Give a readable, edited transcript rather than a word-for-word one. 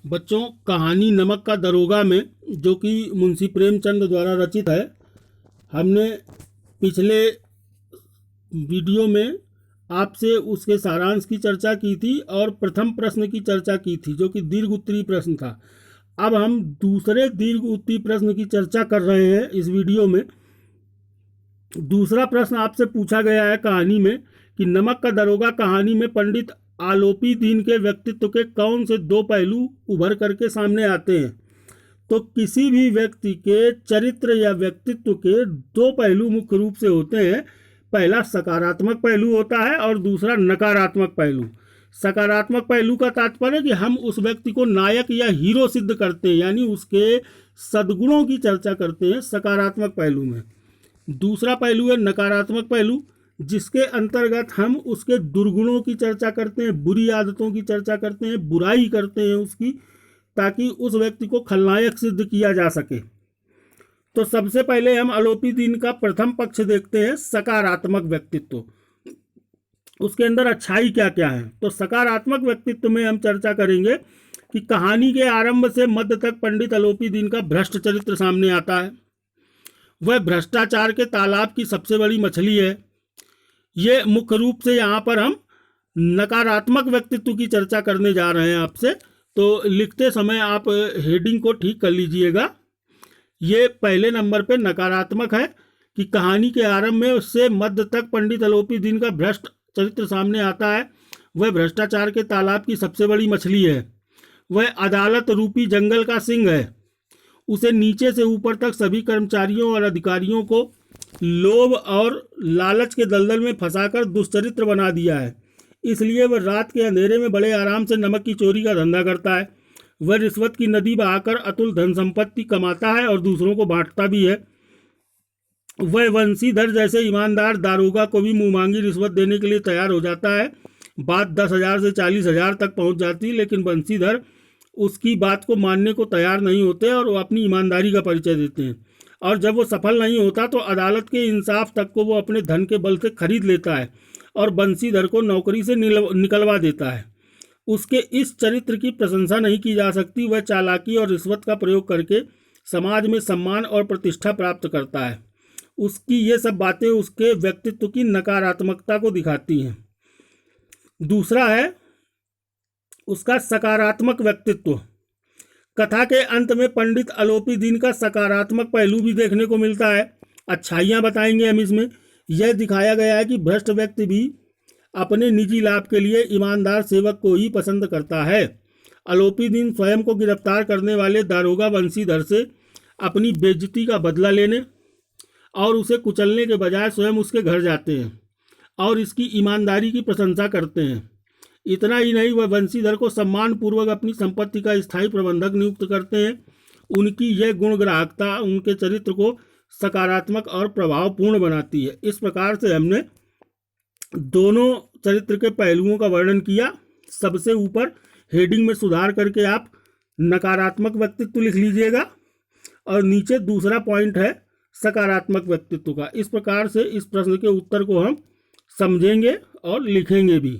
बच्चों, कहानी नमक का दरोगा में, जो कि मुंशी प्रेमचंद द्वारा रचित है, हमने पिछले वीडियो में आपसे उसके सारांश की चर्चा की थी और प्रथम प्रश्न की चर्चा की थी, जो कि दीर्घ उत्तरीय प्रश्न था। अब हम दूसरे दीर्घ उत्तरीय प्रश्न की चर्चा कर रहे हैं इस वीडियो में। दूसरा प्रश्न आपसे पूछा गया है कहानी में कि नमक का दरोगा कहानी में पंडित आलोपी दीन के व्यक्तित्व के कौन से दो पहलू उभर करके सामने आते हैं। तो किसी भी व्यक्ति के चरित्र या व्यक्तित्व के दो पहलू मुख्य रूप से होते हैं। पहला सकारात्मक पहलू होता है और दूसरा नकारात्मक पहलू। सकारात्मक पहलू का तात्पर्य कि हम उस व्यक्ति को नायक या हीरो सिद्ध करते हैं, यानी उसके सद्गुणों की चर्चा करते हैं सकारात्मक पहलू में। दूसरा पहलू है नकारात्मक पहलू, जिसके अंतर्गत हम उसके दुर्गुणों की चर्चा करते हैं, बुरी आदतों की चर्चा करते हैं, बुराई करते हैं उसकी, ताकि उस व्यक्ति को खलनायक सिद्ध किया जा सके। तो सबसे पहले हम आलोपी दीन का प्रथम पक्ष देखते हैं, सकारात्मक व्यक्तित्व। उसके अंदर अच्छाई क्या क्या है। तो सकारात्मक व्यक्तित्व में हम चर्चा करेंगे कि कहानी के आरंभ से मध्य तक पंडित आलोपी दीन का भ्रष्ट चरित्र सामने आता है। वह भ्रष्टाचार के तालाब की सबसे बड़ी मछली है। ये मुख्य रूप से यहाँ पर हम नकारात्मक व्यक्तित्व की चर्चा करने जा रहे हैं आपसे, तो लिखते समय आप हेडिंग को ठीक कर लीजिएगा। ये पहले नंबर पे नकारात्मक है कि कहानी के आरंभ में से मध्य तक पंडित आलोपी दीन का भ्रष्ट चरित्र सामने आता है। वह भ्रष्टाचार के तालाब की सबसे बड़ी मछली है। वह अदालत रूपी जंगल का सिंह है। उसे नीचे से ऊपर तक सभी कर्मचारियों और अधिकारियों को लोभ और लालच के दलदल में फंसाकर दुष्चरित्र बना दिया है। इसलिए वह रात के अंधेरे में बड़े आराम से नमक की चोरी का धंधा करता है। वह रिश्वत की नदी बहाकर अतुल धन संपत्ति कमाता है और दूसरों को बांटता भी है। वह वंशीधर जैसे ईमानदार दारोगा को भी मुंहमांगी रिश्वत देने के लिए तैयार हो जाता है। बात 10,000 से 40,000 तक पहुंच जाती है, लेकिन वंशीधर उसकी बात को मानने को तैयार नहीं होते और वो अपनी ईमानदारी का परिचय देते हैं। और जब वो सफल नहीं होता तो अदालत के इंसाफ तक को वो अपने धन के बल से खरीद लेता है और बंशीधर को नौकरी से निकलवा देता है। उसके इस चरित्र की प्रशंसा नहीं की जा सकती। वह चालाकी और रिश्वत का प्रयोग करके समाज में सम्मान और प्रतिष्ठा प्राप्त करता है। उसकी ये सब बातें उसके व्यक्तित्व की नकारात्मकता को दिखाती हैं। दूसरा है उसका सकारात्मक व्यक्तित्व। कथा के अंत में पंडित आलोपी दीन का सकारात्मक पहलू भी देखने को मिलता है। अच्छाइयाँ बताएंगे हम इसमें। यह दिखाया गया है कि भ्रष्ट व्यक्ति भी अपने निजी लाभ के लिए ईमानदार सेवक को ही पसंद करता है। आलोपी दीन स्वयं को गिरफ्तार करने वाले दारोगा वंशीधर से अपनी बेइज्जती का बदला लेने और उसे कुचलने के बजाय स्वयं उसके घर जाते हैं और इसकी ईमानदारी की प्रशंसा करते हैं। इतना ही नहीं, वह वंशीधर को सम्मानपूर्वक अपनी संपत्ति का स्थायी प्रबंधक नियुक्त करते हैं। उनकी यह गुण ग्राहकता उनके चरित्र को सकारात्मक और प्रभावपूर्ण बनाती है। इस प्रकार से हमने दोनों चरित्र के पहलुओं का वर्णन किया। सबसे ऊपर हेडिंग में सुधार करके आप नकारात्मक व्यक्तित्व लिख लीजिएगा और नीचे दूसरा पॉइंट है सकारात्मक व्यक्तित्व का। इस प्रकार से इस प्रश्न के उत्तर को हम समझेंगे और लिखेंगे भी।